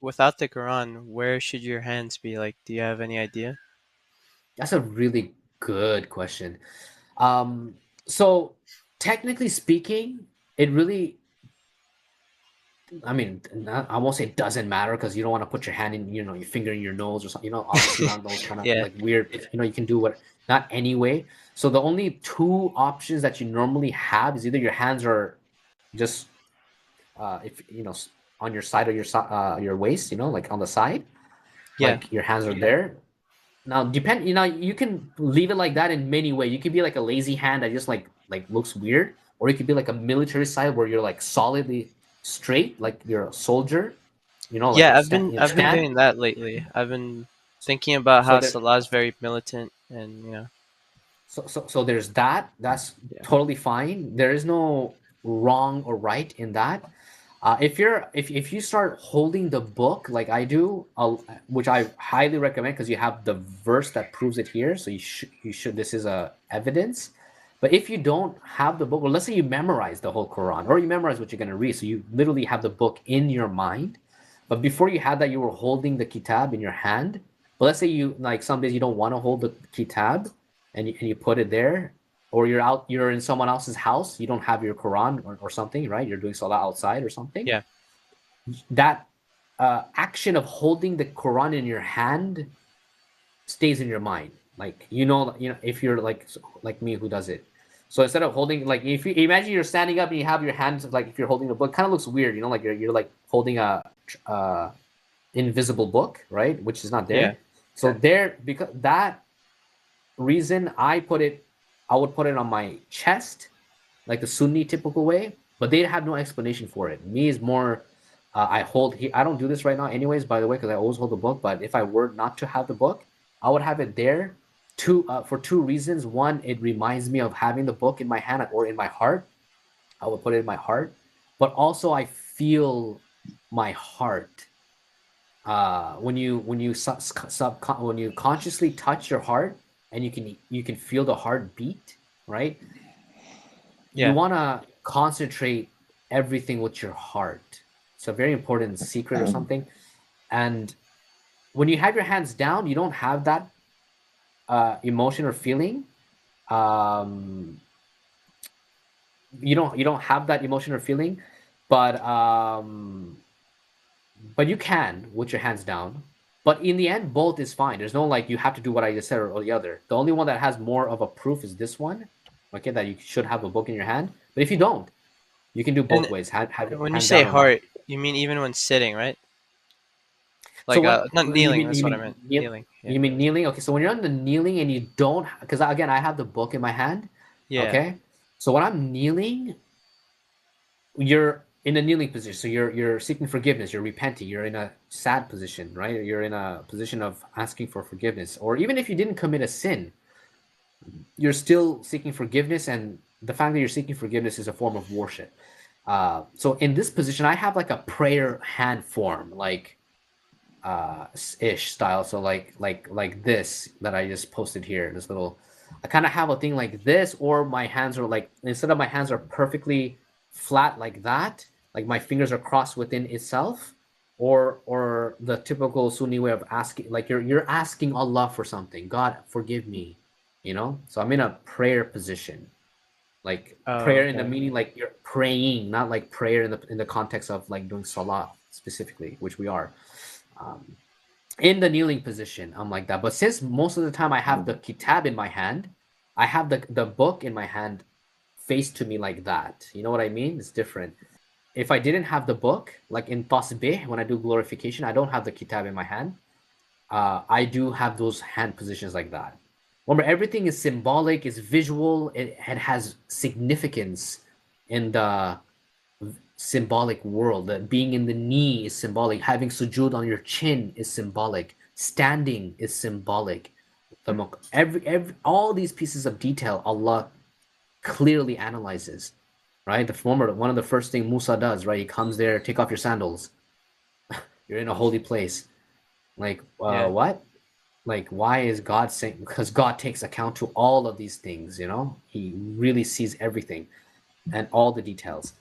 without the Quran, where should your hands be? Like, do you have any idea? That's a really good question. Um, so technically speaking, it really, I mean, I won't say it doesn't matter because you don't want to put your hand in, your finger in your nose or something. Obviously not those kind of Yeah. like weird. You can do what not anyway. So the only two options that you normally have is either your hands are just if on your side of your waist, like on the side, Yeah. like your hands are there. Now depend, you can leave it like that in many ways. You could be like a lazy hand that just like looks weird, or you could be like a military side where you're like solidly straight, like you're a soldier, like Yeah, I've been stand. doing that lately. I've been thinking about So how there, Salah is very militant, and so there's that. That's yeah. totally fine. There is no wrong or right in that. If you start holding the book like I do, which I highly recommend because you have the verse that proves it here, so you should this is a evidence. But if you don't have the book, or let's say you memorize the whole Quran, or you memorize what you're going to read, so you literally have the book in your mind, but before you had that, you were holding the kitab in your hand. But let's say you like some days you don't want to hold the kitab, and you put it there, or you're in someone else's house, you don't have your Quran or something, right? You're doing salah outside or something. Yeah. That action of holding the Quran in your hand stays in your mind. Like if you're like me who does it. So instead of holding, like, if you imagine you're standing up and you have your hands, like if you're holding a book, kind of looks weird, like you're like holding a uh, invisible book, right? Which is not Yeah. there. So there, because that reason, I would put it on my chest, like the Sunni typical way, but they have no explanation for it. Me is more, I don't do this right now, anyways, by the way, because I always hold the book. But if I were not to have the book, I would have it there for two reasons. One, it reminds me of having the book in my hand or in my heart. I would put it in my heart, but also I feel my heart when you consciously touch your heart, and you can feel the heart beat, right? You Yeah. want to concentrate everything with your heart. It's a very important secret or something. And when you have your hands down, you don't have that emotion or feeling. um you don't have that emotion or feeling, but you can with your hands down. But in the end, both is fine. There's no like you have to do what I just said, or the other. The only one that has more of a proof is this one. Okay, that you should have a book in your hand. But if you don't, you can do both And ways, have your when you hand say down or not. heart, you mean even when sitting, right? So Like, what not you kneeling. mean? That's what I meant. Kneeling. Yeah. You mean kneeling? Okay, so when you're on the kneeling and you don't, because again, I have the book in my hand. Yeah. Okay, so when I'm kneeling, you're in a kneeling position, so you're seeking forgiveness, you're repenting, you're in a sad position, right? You're in a position of asking for forgiveness, or even if you didn't commit a sin, you're still seeking forgiveness, and the fact that you're seeking forgiveness is a form of worship. So in this position, I have like a prayer hand form, like ish style. So like this that I just posted here, this little, I kind of have a thing like this, or my hands are like, instead of my hands are perfectly flat like that, like my fingers are crossed within itself, or the typical Sunni way of asking, like you're asking Allah for something. God, forgive me, So I'm in a prayer position, like Oh, prayer in the okay. meaning like you're praying, not like prayer in the context of like doing salah specifically, which we are. Um, in the kneeling position, I'm like that. But since most of the time I have the kitab in my hand, I have the book in my hand face to me like that. You know what I mean? It's different. If I didn't have the book, like in tasbih, when I do glorification, I don't have the kitab in my hand. I do have those hand positions like that. Remember, everything is symbolic, is visual, it has significance in the symbolic world. That being in the knee is symbolic. Having sujud on your chin is symbolic. Standing is symbolic. Every all these pieces of detail, Allah clearly analyzes. Right, one of the first thing Musa does, right? He comes there, take off your sandals. You're in a holy place. Like, Yeah. what? Like, why is God saying? Because God takes account to all of these things. He really sees everything and all the details.